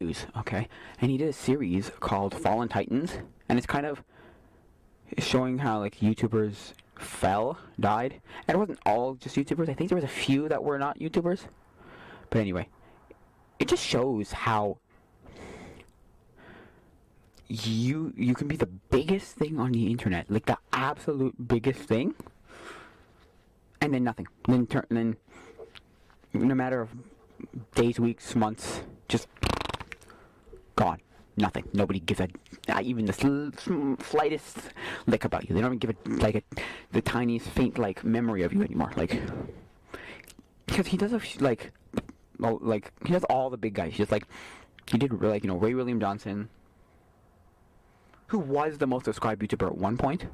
news, okay? And he did a series called Fallen Titans, and it's kind of showing how like YouTubers died. And it wasn't all just YouTubers. I think there was a few that were not YouTubers. But anyway, it just shows how you can be the biggest thing on the internet, like the absolute biggest thing, and then nothing. Then in a matter of days, weeks, months, just gone. Nothing. Nobody gives even the slightest lick about you. They don't even give it like the tiniest faint like memory of you anymore. Like, because he does he does all the big guys. Just like he did, like, Ray William Johnson, who was the most subscribed YouTuber at one point.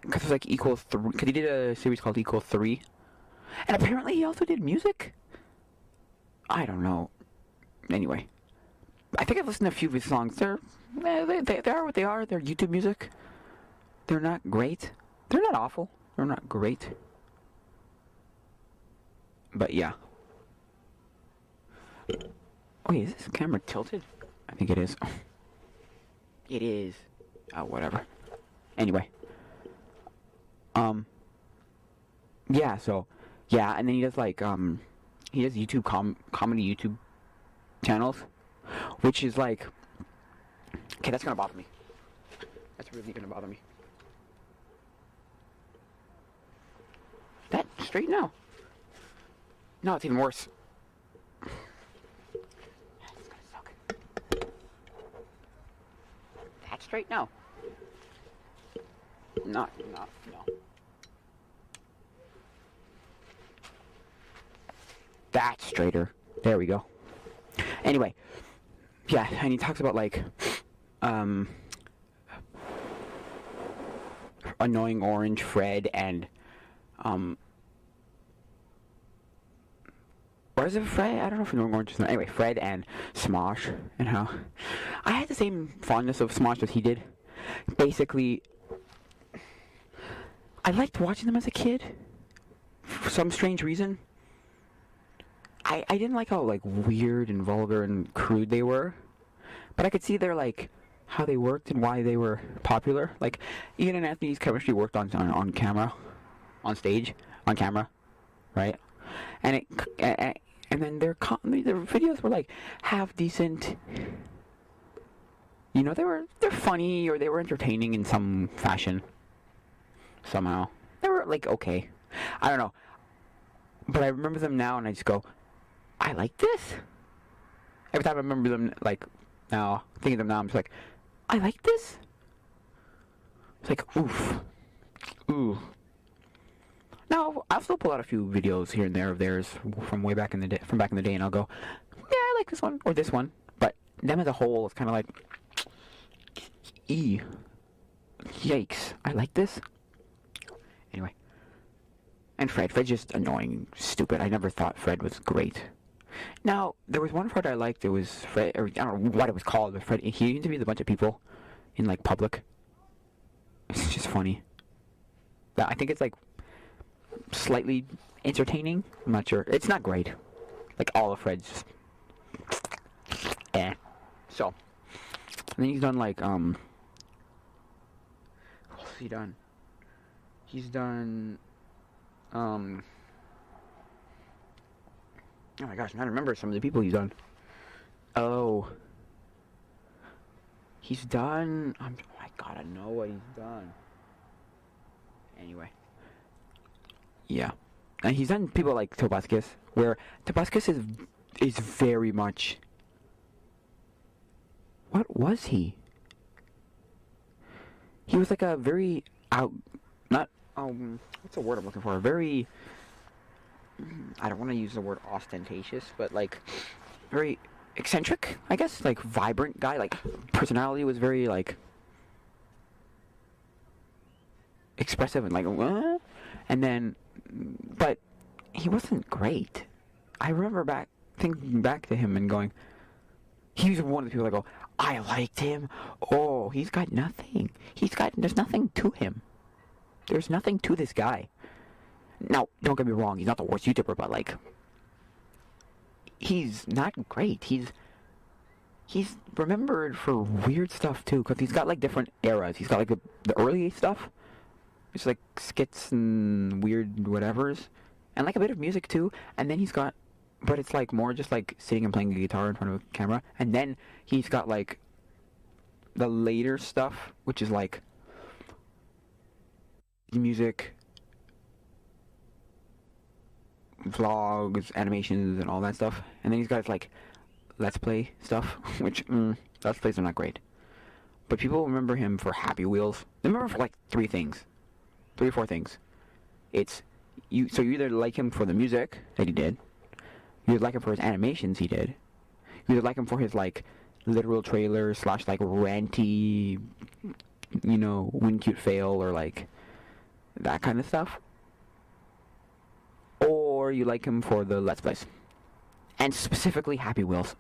Because it was like Equal 3. Because he did a series called Equal 3, and apparently he also did music. I don't know. Anyway, I think I've listened to a few of his songs. They are what they are. They're YouTube music. They're not great. They're not awful. They're not great. But yeah. Wait, is this camera tilted? I think it is. It is. Oh, whatever. Anyway. Yeah, so, yeah, and then he does, like, he does YouTube comedy YouTube channels, which is, like, okay, that's gonna bother me. That's really gonna bother me. That straight now. No, it's even worse. That's gonna suck. That straight now. No. That's straighter. There we go. Anyway, yeah, and he talks about, like, Annoying Orange, Fred, and, or is it Fred? I don't know if Annoying Orange is not. Anyway, Fred and Smosh, and how I had the same fondness of Smosh as he did. Basically, I liked watching them as a kid, for some strange reason. I didn't like how, like, weird and vulgar and crude they were, but I could see their, like, how they worked and why they were popular. Like, Ian and Anthony's chemistry worked on camera, on stage, on camera, right? And then their videos were, like, half decent. They're funny, or they were entertaining in some fashion. Somehow. They were, like, okay. I don't know. But I remember them now, and I just go, I like this. Every time I remember them, like, now, thinking of them now, I'm just like, I like this. It's like, oof. Ooh. Now, I'll still pull out a few videos here and there of theirs from back in the day, and I'll go, yeah, I like this one, or this one. But them as a whole, it's kind of like, yikes, I like this. Anyway. And Fred's just annoying, stupid. I never thought Fred was great. Now, there was one Fred I liked. It was Fred, or I don't know what it was called, but Fred, he interviewed a bunch of people in, like, public. It's just funny. I think it's, like, slightly entertaining. I'm not sure. It's not great. Like, all of Fred's just So, and then he's done, like, what's he done? He's done, oh my gosh, I'm trying to remember some of the people he's done. Oh. He's done, I gotta know what he's done. Anyway. Yeah. And he's done people like Tobuscus, where Tobuscus is very much, what was he? He was like a very what's the word I'm looking for? Very, I don't want to use the word ostentatious, but, like, very eccentric, I guess, like, vibrant guy. Like, personality was very, like, expressive and, like, and then, but he wasn't great. I remember thinking back to him and going, he was one of the people that go, I liked him. Oh, he's got nothing. There's nothing to him. There's nothing to this guy. Now, don't get me wrong, he's not the worst YouTuber, but, like, he's not great. He's remembered for weird stuff too, because he's got like different eras. He's got like the early stuff, it's like skits and weird whatevers, and like a bit of music too. And then he's got, but it's like more just like sitting and playing a guitar in front of a camera. And then he's got like the later stuff, which is like music, vlogs, animations, and all that stuff. And then he's got like Let's Play stuff, which Let's Plays are not great. But people remember him for Happy Wheels. They remember him for like three or four things. It's you. So you either like him for the music that he did, you either like him for his animations he did, you either like him for his like literal trailer / like ranty, you know, win cute fail or like that kind of stuff, or you like him for the Let's Plays, and specifically Happy Wheels.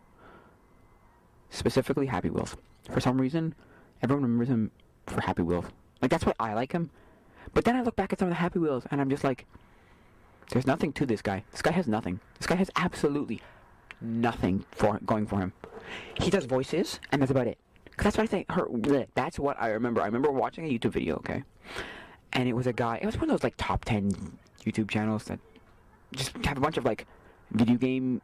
Specifically Happy Wheels. For some reason, everyone remembers him for Happy Wheels. Like that's why I like him. But then I look back at some of the Happy Wheels and I'm just like, there's nothing to this guy. This guy has nothing. This guy has absolutely nothing going for him. He does voices, and that's about it. 'Cause that's what I think. That's what I remember. I remember watching a YouTube video, okay? And it was a guy. It was one of those like top 10 YouTube channels that just have a bunch of like video game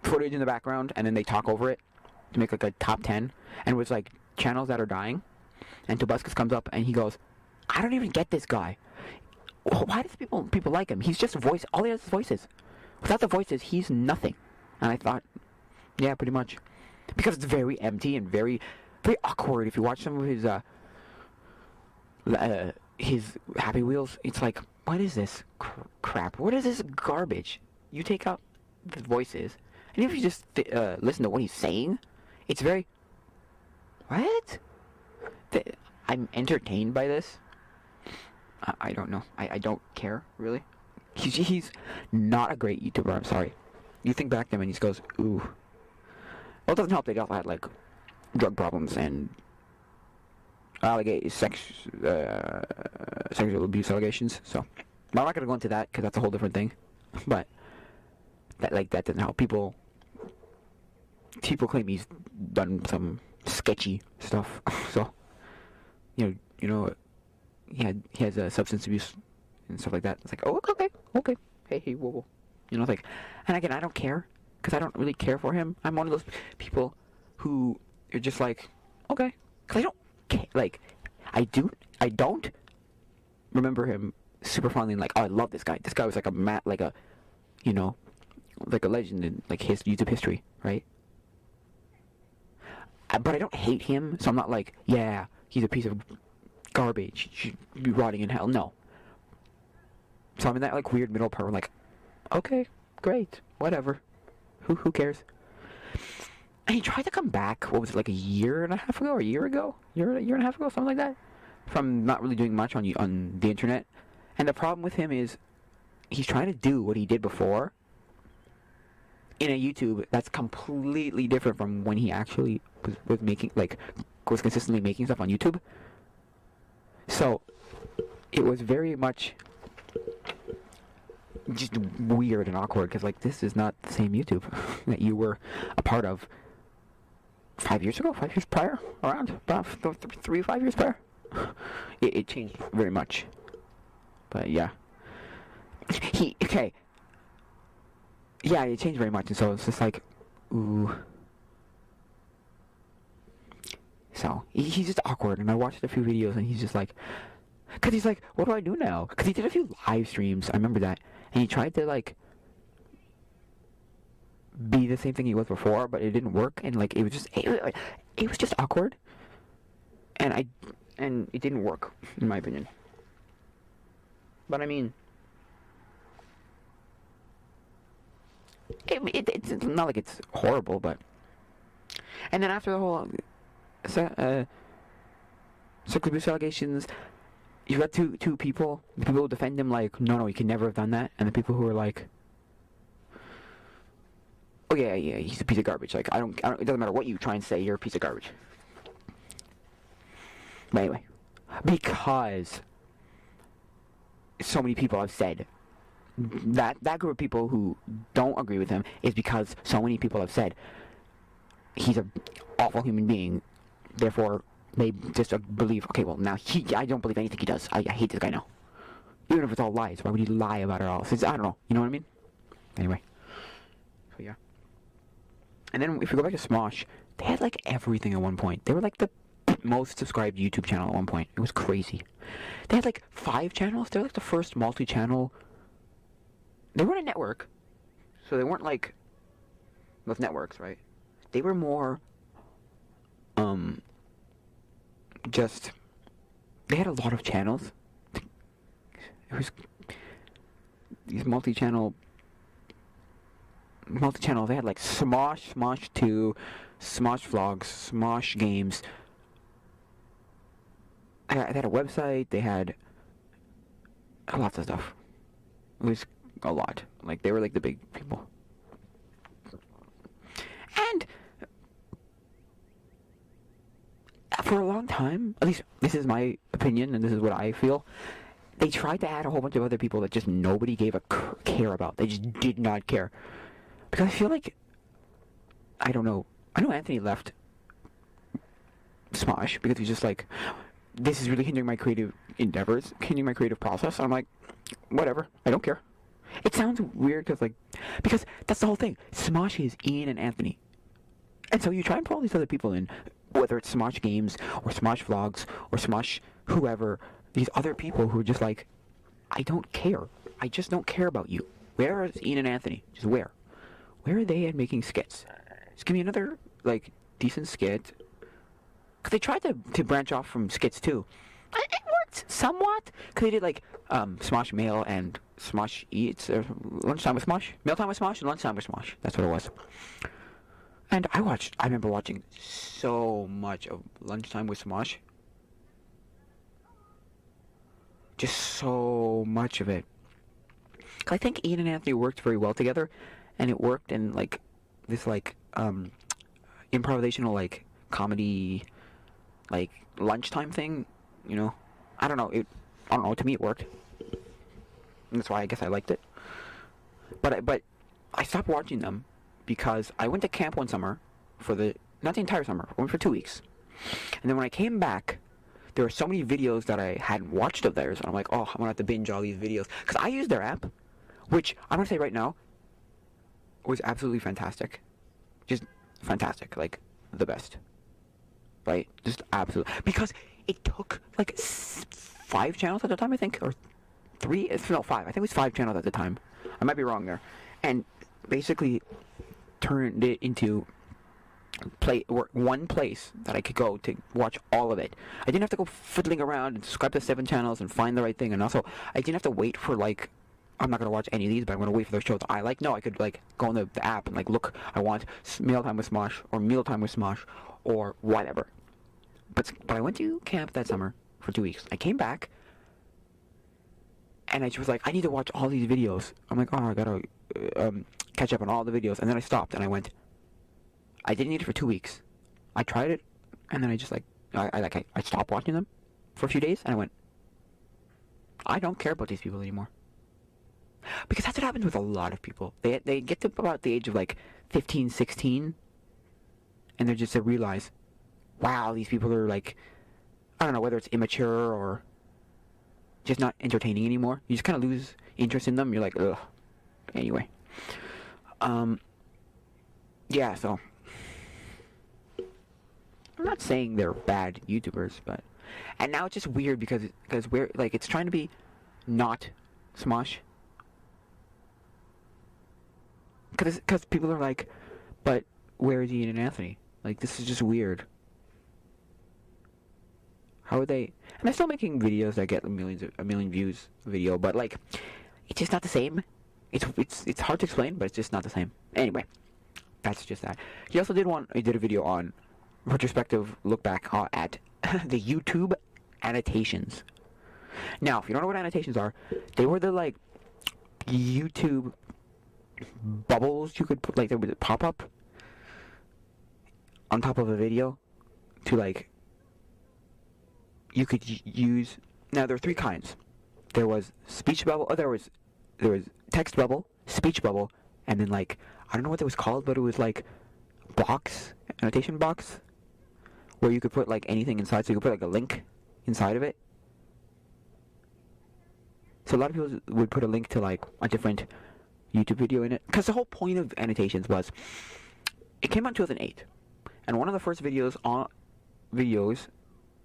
footage in the background, and then they talk over it to make like a top 10. And it was like channels that are dying. And Tobuscus comes up and he goes, I don't even get this guy. Why does people like him? He's just a voice. All he has is voices. Without the voices, he's nothing. And I thought, yeah, pretty much. Because it's very empty and very, very awkward. If you watch some of his Happy Wheels, it's like, what is this crap? What is this garbage? You take out the voices, and if you just listen to what he's saying, it's very, what? I'm entertained by this. I don't know. I don't care, really. He's not a great YouTuber, I'm sorry. You think back to him and he just goes, ooh. Well, it doesn't help that he also had, like, drug problems and sexual abuse allegations, so. I'm not going to go into that, because that's a whole different thing. But, that doesn't help. People claim he's done some sketchy stuff, so. You know, he has substance abuse and stuff like that. It's like, oh, okay, hey, whoa. You know, like, and again, I don't care, because I don't really care for him. I'm one of those people who are just like, okay, because I don't care. Like, I don't remember him super fondly and like, oh, I love this guy. This guy was like a legend in like his YouTube history, right? But I don't hate him, so I'm not like, yeah, he's a piece of garbage. He should be rotting in hell. No. So I'm in that like weird middle part where I'm like, okay, great, whatever. Who cares? And he tried to come back, what was it, like a year and a half ago, or a year ago? Year and a half ago, something like that? From not really doing much on the internet. And the problem with him is, he's trying to do what he did before in a YouTube that's completely different from when he actually was making, like, was consistently making stuff on YouTube. So, it was very much just weird and awkward, because, like, this is not the same YouTube that you were a part of 5 years ago, 5 years prior, around, about 3 or 5 years prior. It changed very much. But, yeah. Yeah, it changed very much, and so it's just like, ooh. So, he's just awkward, and I watched a few videos, and he's just like, because he's like, what do I do now? Because he did a few live streams, I remember that, and he tried to, like, be the same thing he was before, but it didn't work, and, like, it was just awkward, and it didn't work, in my opinion. But, I mean, it's not like it's horrible, but... And then after the whole sexual abuse allegations, you've got two people. The people who defend him like, no, he can never have done that. And the people who are like, oh yeah, he's a piece of garbage. Like, I don't, it doesn't matter what you try and say, you're a piece of garbage. But anyway, because so many people have said that group of people who don't agree with him is because so many people have said he's a awful human being. Therefore, they just believe, okay, well, now I don't believe anything he does. I hate this guy now. Even if it's all lies, why would he lie about it all? I don't know. You know what I mean? Anyway. So, yeah. And then if we go back to Smosh, they had, like, everything at one point. They were, like, the most subscribed YouTube channel at one point. It was crazy. They had, like, 5 channels. They're, like, the first multi-channel. They weren't a network. So they weren't, like, with networks, right? They were more, just, they had a lot of channels. It was these multi-channels. They had like Smosh, Smosh 2, Smosh Vlogs, Smosh Games. They had a website. They had lots of stuff. It was a lot. Like, they were like the big people. And for a long time, at least this is my opinion and this is what I feel, they tried to add a whole bunch of other people that just nobody gave a care about. They just did not care. Because I feel like, I don't know, I know Anthony left Smosh because he's just like, this is really hindering my creative endeavors, hindering my creative process. And I'm like, whatever, I don't care. It sounds weird because that's the whole thing. Smosh is Ian and Anthony. And so you try and put all these other people in, whether it's Smosh Games or Smosh Vlogs or Smosh whoever, these other people who are just like, I don't care. I just don't care about you. Where is Ian and Anthony? Just where? Where are they at making skits? Just give me another, like, decent skit. Because they tried to branch off from skits too. It worked somewhat. Because they did, like, Smosh Mail and Smosh Eats, or Lunchtime with Smosh? Mealtime with Smosh and Lunchtime with Smosh. That's what it was. And I remember watching so much of Lunchtime with Smosh. Just so much of it. 'Cause I think Ian and Anthony worked very well together, and it worked in, like, this, like, improvisational, like, comedy, like, lunchtime thing, you know? I don't know, to me it worked. And that's why I guess I liked it. But I stopped watching them because I went to camp one summer not the entire summer, I went for 2 weeks. And then when I came back, there were so many videos that I hadn't watched of theirs, and I'm like, oh, I'm gonna have to binge all these videos. Because I use their app, which I'm gonna say right now was absolutely fantastic. Just fantastic, like, the best. Right? Just absolutely. Because it took, like, 5 channels at the time, I think, or 3, no, 5. I think it was 5 channels at the time. I might be wrong there. And basically turned it into one place that I could go to watch all of it. I didn't have to go fiddling around and subscribe to 7 channels and find the right thing. And also, I didn't have to wait for, like, I'm not going to watch any of these, but I'm going to wait for the shows I like. No, I could, like, go on the app and, like, look, I want Mealtime with Smosh or Mealtime with Smosh or whatever. But I went to camp that summer for 2 weeks. I came back, and I just was like, I need to watch all these videos. I'm like, oh, I got to catch up on all the videos. And then I stopped, and I went, I didn't need it for 2 weeks. I tried it, and then I just, like, I stopped watching them for a few days, and I went, I don't care about these people anymore. Because that's what happens with a lot of people. They get to about the age of, like, 15, 16, and they realize, wow, these people are, like, I don't know, whether it's immature or just not entertaining anymore. You just kind of lose interest in them. You're like, ugh. Anyway. Yeah, so I'm not saying they're bad YouTubers, but... And now it's just weird because we're, like, it's trying to be not Smosh. Because people are like, but where is Ian and Anthony? Like, this is just weird. How are they... And they're still making videos that get a million views video, but, like, it's just not the same. It's hard to explain, but it's just not the same. Anyway, that's just that. He also did a video on retrospective look back at the YouTube annotations. Now, if you don't know what annotations are, they were the, like, YouTube bubbles you could put, like, they would pop up on top of a video to, like, you could use. Now, there are 3 kinds. There was speech bubble, there was there was text bubble, speech bubble, and then like I don't know what it was called, but it was like box, annotation box, where you could put like anything inside. So you could put like a link inside of it. So a lot of people would put a link to like a different YouTube video in it, because the whole point of annotations was it came out in 2008, and one of the first videos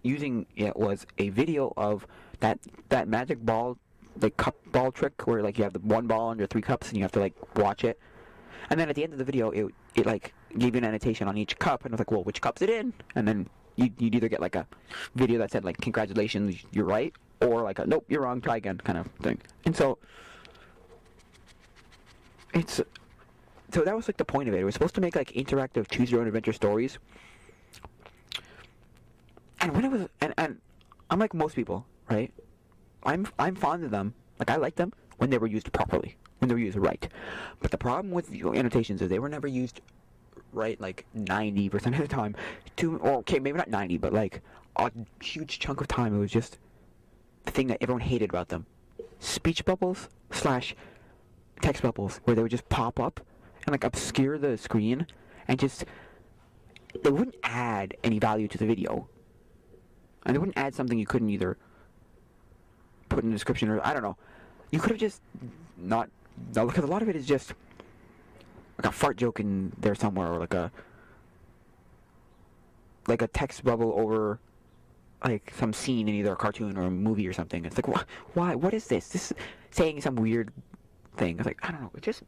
using it was a video of that magic ball, like cup ball trick, where like you have the one ball under 3 cups and you have to like watch it, and then at the end of the video it like gave you an annotation on each cup, and it was like, well, which cup's it in? And then you'd either get like a video that said like, congratulations, you're right, or like a nope, you're wrong, try again kind of thing. And so that was like the point of it. It was supposed to make like interactive choose your own adventure stories. And when it was, and I'm like most people, right? I'm fond of them. Like I like them when they were used properly, when they were used right. But the problem with annotations is they were never used right, like 90% of the time. Okay, maybe not 90, but like a huge chunk of time, it was just the thing that everyone hated about them. Speech bubbles / text bubbles, where they would just pop up and like obscure the screen, and just they wouldn't add any value to the video, and they wouldn't add something you couldn't either put in the description, or I don't know, you could have just not, because a lot of it is just like a fart joke in there somewhere, or like a text bubble over like some scene in either a cartoon or a movie or something. It's like, why? What is this? This is saying some weird thing. It's like, I don't know. It's just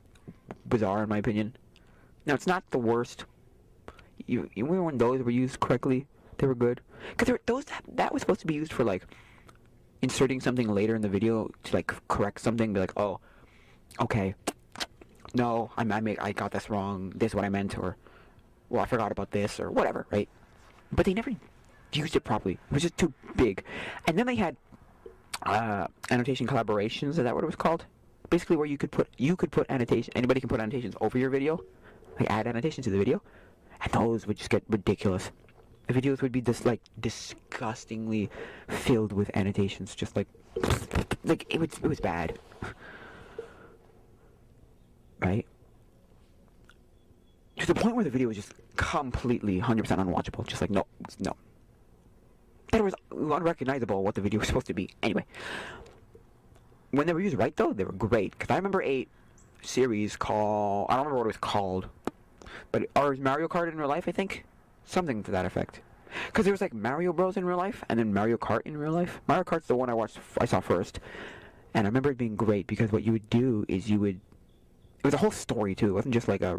bizarre in my opinion. Now, it's not the worst. Even when those were used correctly, they were good. Because that was supposed to be used for like inserting something later in the video to like correct something. Be like, oh, okay, no, I got this wrong. This is what I meant, or well, I forgot about this, or whatever, right? But they never used it properly. It was just too big. And then they had annotation collaborations. Is that what it was called? Basically, where you could put annotation. Anybody can put annotations over your video, like add annotations to the video, and those would just get ridiculous. The videos would be just like disgustingly filled with annotations, just like it was bad, right? To the point where the video was just completely 100% unwatchable. Just like no. That it was unrecognizable what the video was supposed to be. Anyway, when they were used right, though, they were great. Because I remember a series called, I don't remember what it was called, but or Mario Kart in real life, I think, something to that effect. Because there was like Mario Bros in real life, and then Mario Kart in real life. Mario Kart's the one I saw first, and I remember it being great because what you would do is it was a whole story too. It wasn't just like a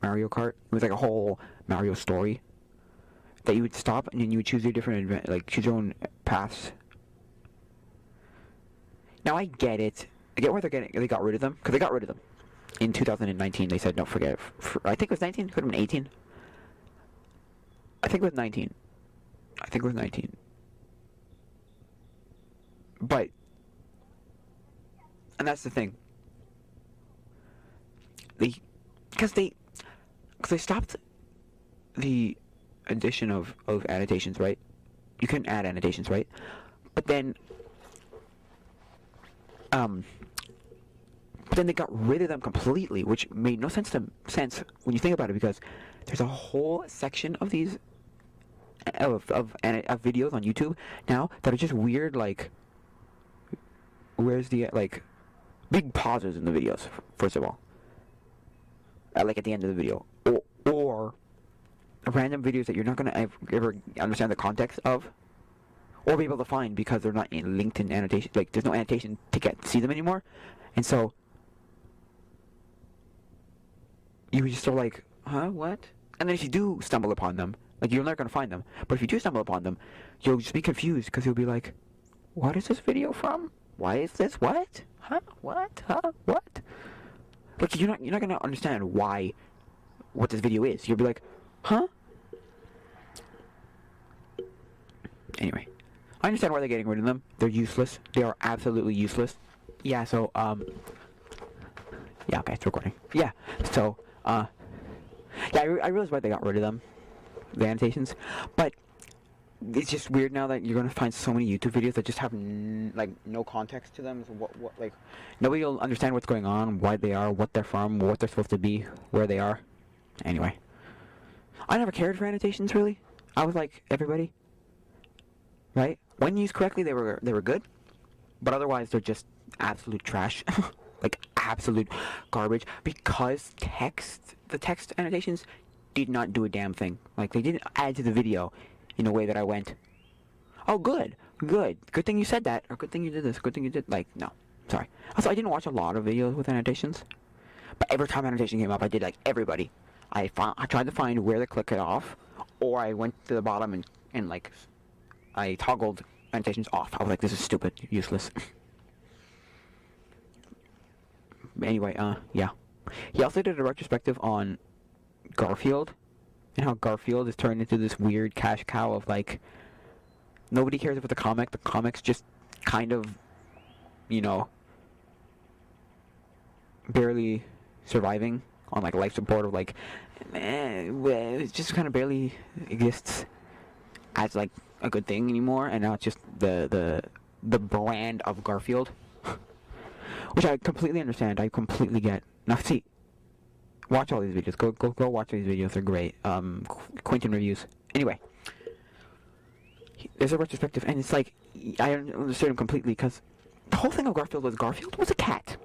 Mario Kart. It was like a whole Mario story that you would stop, and then you would choose your different choose your own paths. Now I get it. I get why they got rid of them, because they got rid of them in 2019. They said no, forget it. I think it was 19. Could have been 18. I think it was 19. But, and that's the thing. Because they stopped the addition of annotations, right? You couldn't add annotations, right? But then they got rid of them completely, which made no sense when you think about it, because there's a whole section of these of videos on YouTube now that are just weird, like where's the like big pauses in the videos, first of all, like at the end of the video, or random videos that you're not gonna ever understand the context of, or be able to find because they're not linked in annotation. Like there's no annotation to see them anymore, and so you just are like, huh, what? And then if you do stumble upon them, like you're never gonna find them. But if you do stumble upon them, you'll just be confused because you'll be like, what is this video from? Why is this? What? Huh? What? Huh? What? Like you're not gonna understand what this video is. You'll be like, huh? Anyway, I understand why they're getting rid of them. They're useless. They are absolutely useless. Yeah, so, yeah, okay, it's recording. Yeah, so, yeah, I realized why they got rid of them, the annotations, but it's just weird now that you're gonna find so many YouTube videos that just have like no context to them. So what like nobody will understand what's going on, why they are, what they're from, what they're supposed to be, where they are. Anyway, I never cared for annotations really. I was like everybody, right? When used correctly, they were good, but otherwise they're just absolute trash, like absolute garbage. Because the text annotations did not do a damn thing. Like they didn't add to the video in a way that I went, oh good thing you said that, or good thing you did this, good thing you did, like, no, sorry. Also, I didn't watch a lot of videos with annotations, but every time annotation came up, I did like everybody. I tried to find where to click it off, or I went to the bottom and like, I toggled annotations off. I was like, this is stupid, useless. Anyway, yeah. He also did a retrospective on Garfield, and how Garfield is turned into this weird cash cow of like, nobody cares about the comic. The comic's just kind of, you know, barely surviving on like life support of like, it just kind of barely exists as like a good thing anymore, and now it's just the brand of Garfield, which I completely understand. I completely get. Now see, watch all these videos. Go watch these videos. They're great. Quentin reviews. Anyway, there's a retrospective, and it's like I understood him completely, because the whole thing of Garfield was a cat.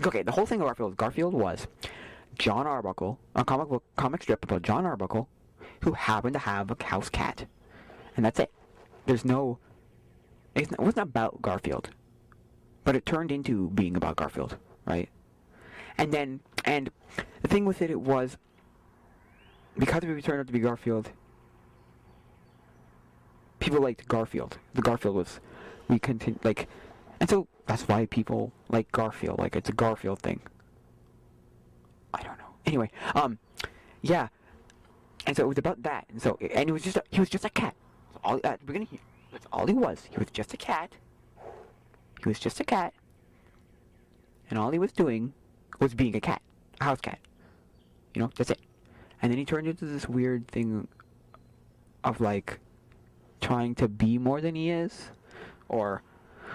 Okay, the whole thing of Garfield was John Arbuckle, a comic strip about John Arbuckle, who happened to have a house cat, and that's it. It wasn't about Garfield, but it turned into being about Garfield, right? And the thing with it was, because it turned out to be Garfield, people liked Garfield. The Garfield was, and so that's why people like Garfield. Like, it's a Garfield thing. I don't know. Anyway, yeah. And so it was about that. And so, and he was just a cat. All at the beginning, that's all he was. He was just a cat. And all he was doing was being a cat, a house cat. You know, that's it. And then he turned into this weird thing of like trying to be more than he is, or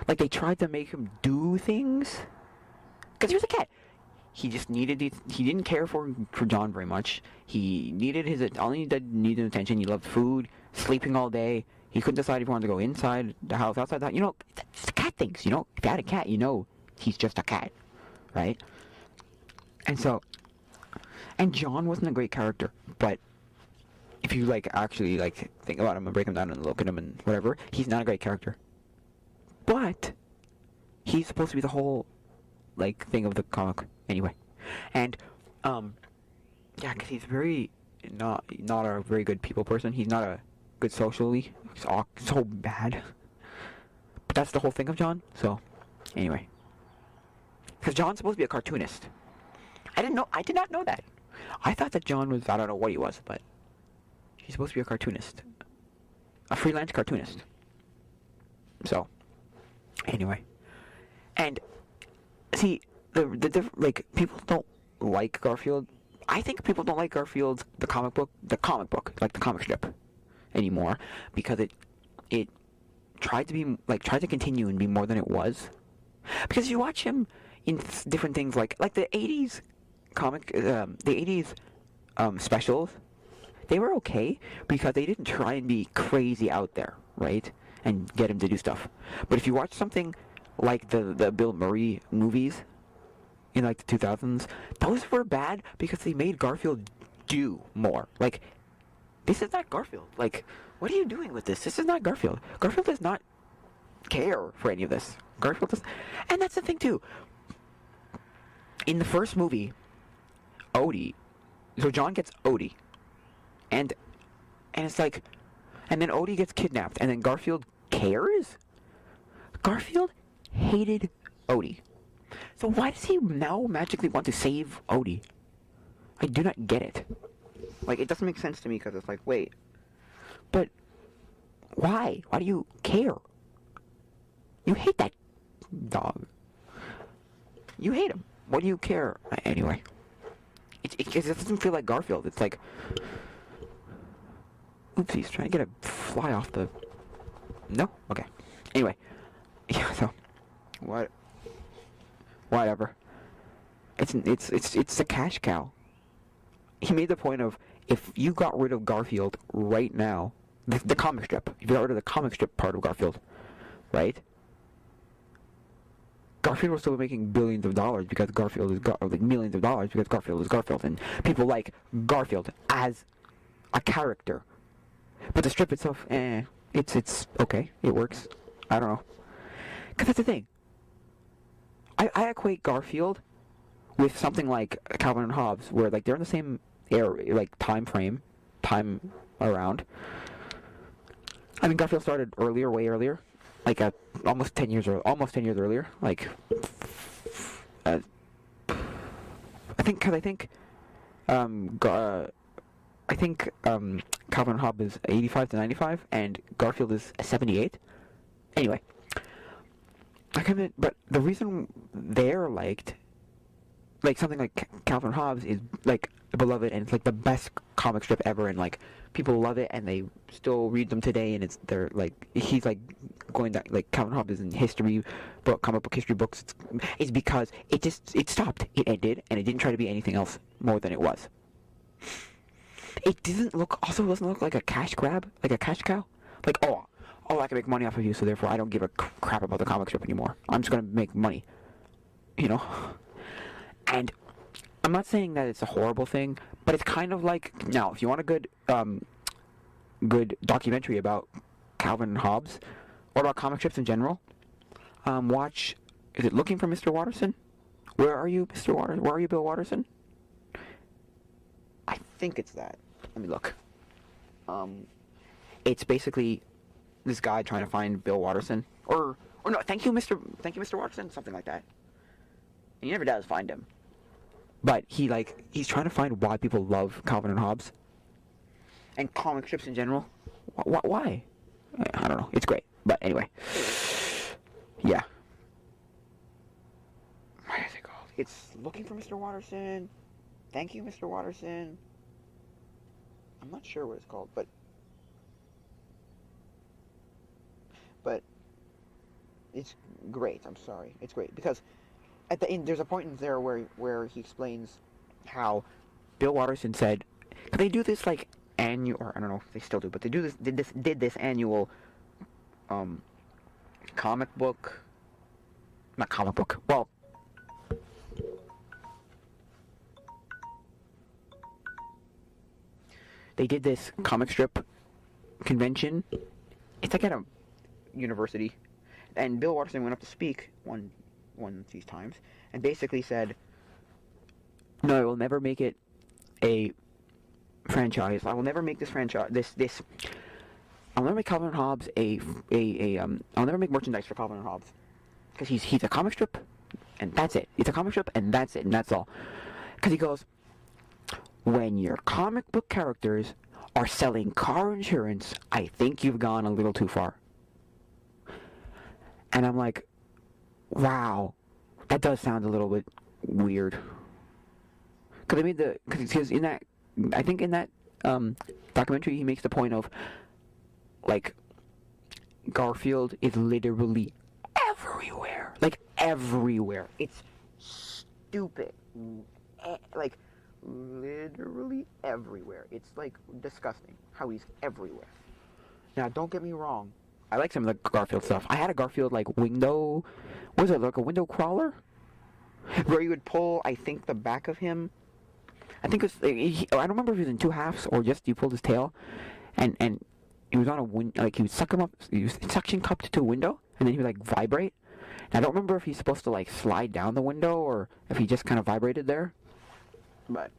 like they tried to make him do things because he was a cat. He just he didn't care for John very much. He needed needed attention. He loved food, sleeping all day. He couldn't decide if he wanted to go inside the house, outside the house. You know, it's cat things. You know, if you had a cat, you know, he's just a cat, right? And so, and John wasn't a great character, but if you like actually like think about him and break him down and look at him and whatever, he's not a great character. But he's supposed to be the whole like thing of the comic anyway. And yeah, because he's very not a very good people person. He's not a good socially. He's so bad. But that's the whole thing of John. So anyway, because John's supposed to be a cartoonist. I did not know that. I thought that John was, I don't know what he was, but he's supposed to be a cartoonist. A freelance cartoonist. So, anyway. And, see, like, people don't like Garfield. I think people don't like Garfield, the comic book, like the comic strip, anymore, because it tried to continue and be more than it was. Because you watch him in different things, like the 80s comic, the 80s specials, they were okay because they didn't try and be crazy out there, right? And get him to do stuff. But if you watch something like the Bill Murray movies in like the 2000s, those were bad because they made Garfield do more. Like, this is not Garfield. Like, what are you doing with this? This is not Garfield. Garfield does not care for any of this. Garfield does, and that's the thing too. In the first movie, Odie, so John gets Odie, and it's like, and then Odie gets kidnapped, and then Garfield cares? Garfield hated Odie. So why does he now magically want to save Odie? I do not get it. Like, it doesn't make sense to me, because it's like, wait, but why? Why do you care? You hate that dog. You hate him. What do you care? Anyway. It doesn't feel like Garfield. It's like, oopsies, trying to get a fly off the... No? Okay. Anyway. Yeah, so... What? Whatever. It's a cash cow. He made the point of, if you got rid of Garfield right now, the comic strip, if you got rid of the comic strip part of Garfield, right? Garfield was still making billions of dollars because Garfield is like millions of dollars because Garfield is Garfield, and people like Garfield as a character. But the strip itself, it's okay, it works. I don't know, because that's the thing. I equate Garfield with something like Calvin and Hobbes, where like they're in the same era, like time around. I mean, Garfield started earlier, way earlier. Like almost 10 years earlier. Like, I think Calvin and Hobbes is 85 to 95, and Garfield is 78. Anyway, but the reason they're liked, like something like Calvin and Hobbes is like beloved, and it's like the best comic strip ever, and like people love it, and they still read them today, and they're like, he's like going that, like Calvin Hobbes is in comic book history books. It's because it stopped, it ended, and it didn't try to be anything else more than it was. It doesn't look like a cash grab, like a cash cow, like oh I can make money off of you, so therefore I don't give a crap about the comic strip anymore. I'm just gonna make money, you know. And I'm not saying that it's a horrible thing, but it's kind of like, now, if you want a good documentary about Calvin and Hobbes, or about comic strips in general, watch, is it Looking for Mr. Watterson? Where are you, Mr. Watterson? Where are you, Bill Watterson? I think it's that. Let me look. It's basically this guy trying to find Bill Watterson, or no, thank you, Mr. Watterson, something like that. And he never does find him. But he's trying to find why people love Calvin and Hobbes and comic strips in general. Why? I don't know. It's great. But anyway, yeah. What is it called? It's Looking for Mr. Watterson. Thank you, Mr. Watterson. I'm not sure what it's called, but it's great. I'm sorry. It's great because at the end, there's a point in there where he explains how Bill Watterson said, cause they do this like annual, or I don't know if they still do, but they did this annual well, they did this comic strip convention. It's like at a university, and Bill Watterson went up to speak one of these times, and basically said, no, I will never make it a franchise. I will never make this franchise, I'll never make Calvin and Hobbes I'll never make merchandise for Calvin and Hobbes, because he's a comic strip, and that's it. It's a comic strip, and that's it, and that's all. Because he goes, when your comic book characters are selling car insurance, I think you've gone a little too far. And I'm like, wow, that does sound a little bit weird. Because in that documentary, he makes the point of, like, Garfield is literally everywhere. Like, everywhere. It's stupid. Like, literally everywhere. It's, like, disgusting how he's everywhere. Now, don't get me wrong. I like some of the Garfield stuff. I had a Garfield, like, window... What was it, like a window crawler? Where you would pull, I think, the back of him. I think it was... I don't remember if he was in two halves or just you pulled his tail. And he was on a window... Like, he would suck him up... He was suction cupped to a window. And then he would, like, vibrate. And I don't remember if he's supposed to, like, slide down the window or if he just kind of vibrated there. But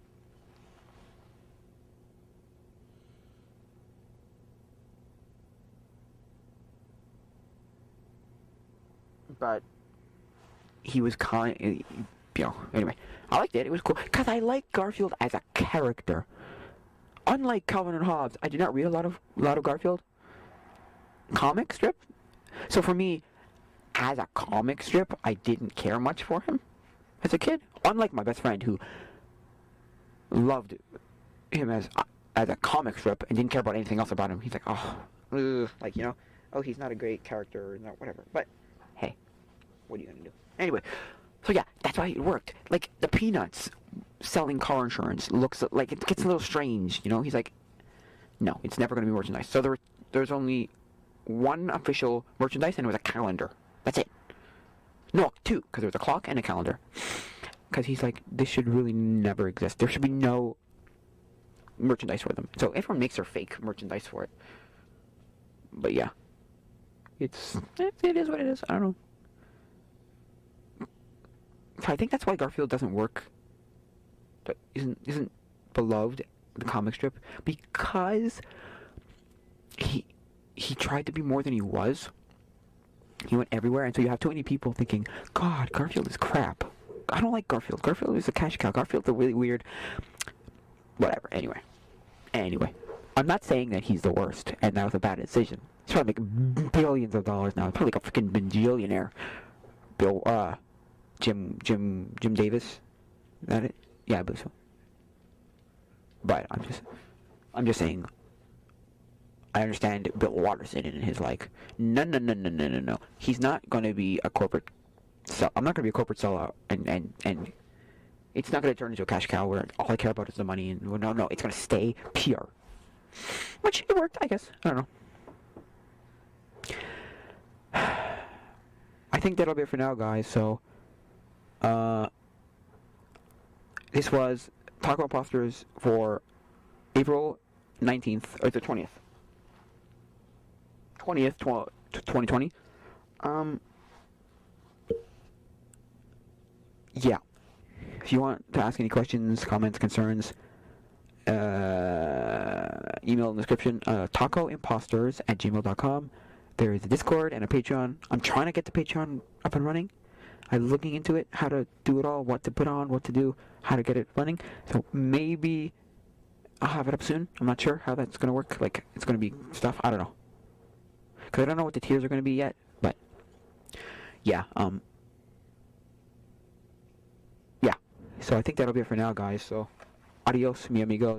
he was anyway, I liked it. It was cool because I like Garfield as a character. Unlike Calvin and Hobbes, I did not read a lot of Garfield comic strip. So for me, as a comic strip, I didn't care much for him as a kid. Unlike my best friend who loved him as a comic strip and didn't care about anything else about him. He's like, oh, like, you know, oh, he's not a great character, no, whatever. But hey, what are you gonna do? Anyway, so yeah, that's why it worked. Like the Peanuts selling car insurance looks like it gets a little strange. You know, he's like, no, it's never gonna be merchandise. So there's only one official merchandise, and it was a calendar. That's it. No, two, because there was a clock and a calendar. Because he's like, this should really never exist. There should be no merchandise for them. So everyone makes their fake merchandise for it. But yeah, it is what it is. I don't know. I think that's why Garfield doesn't work. But isn't beloved, the comic strip, because he tried to be more than he was. He went everywhere, and so you have too many people thinking, God, Garfield is crap. I don't like Garfield. Garfield is a cash cow. Garfield's a really weird... Whatever. Anyway. I'm not saying that he's the worst, and that was a bad decision. He's probably making billions of dollars now. He's probably like a freaking bajillionaire. Jim Davis? Is that it? Yeah, I believe so. But I'm just saying, I understand Bill Watterson and his like, no. He's not going to be a corporate... I'm not going to be a corporate sellout, and it's not going to turn into a cash cow where all I care about is the money, and no, it's going to stay pure. Which, it worked, I guess. I don't know. I think that'll be it for now, guys, so... this was Taco Imposters for April 19th, or the 20th. 2020. Yeah. If you want to ask any questions, comments, concerns, email in the description, tacoimposters@gmail.com. There is a Discord and a Patreon. I'm trying to get the Patreon up and running. I'm looking into it, how to do it all, what to put on, what to do, how to get it running. So maybe I'll have it up soon. I'm not sure how that's going to work. Like, it's going to be stuff. I don't know. Because I don't know what the tiers are going to be yet. But, yeah. Yeah. So I think that'll be it for now, guys. So, adios, mi amigos.